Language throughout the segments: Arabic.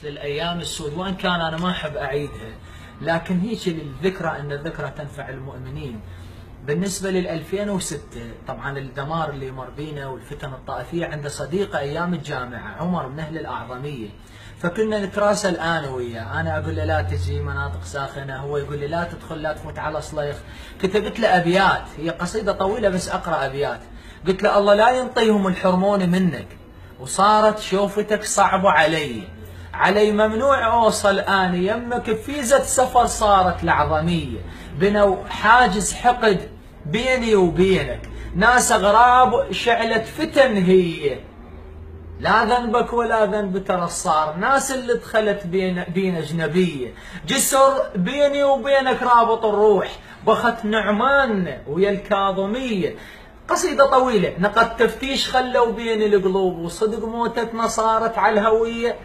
للأيام السود، وإن كان أنا ما أحب أعيدها، لكن هيك للذكرى، أن الذكرى تنفع المؤمنين. بالنسبة لل 2006 طبعا الدمار اللي مر بينا والفتن الطائفية، عنده صديقة أيام الجامعة عمر من أهل الأعظمية، فكنا نتراسل أنا وياه، أنا أقول له لا تجي مناطق ساخنة، هو يقول لي لا تدخل لا تفوت على صليخ. كتبت له أبيات، هي قصيدة طويلة بس أقرأ أبيات. قلت له الله لا ينطيهم الحرمون منك، وصارت شوفتك صعبة علي ممنوع أوصل أنا يمك، بفيزة سفر صارت الأعظمية، بنوا حاجز حقد بيني وبينك، ناس أغراب شعلت فتن هي، لا ذنبك ولا ذنب ترى صار، ناس اللي دخلت بين أجنبية، جسر بيني وبينك رابط الروح، بخت نعمان ويا الكاظمية. قصيدة طويلة، نقد تفتيش خلوا بين القلوب، وصدق موتتنا صارت على الهوية.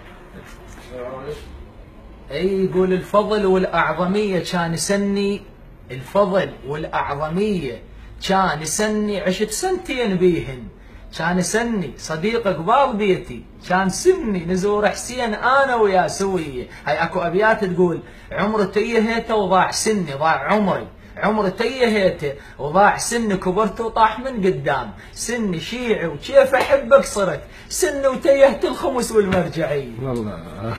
اي يقول الفضل والأعظمية كان يسني، الفضل والأعظمية كان يسني، عشت سنتين بيهن، كان يسني صديق قبال بيتي، كان سني نزور حسين انا ويا سويه. هاي اكو ابيات تقول عمر تيهته وضاع سني، ضاع عمر تيهته وضاع سني، كبرت وطاح من قدام سني شيعي، وكيف احبك صرت سني وتيهت الخمس والمرجعيه. والله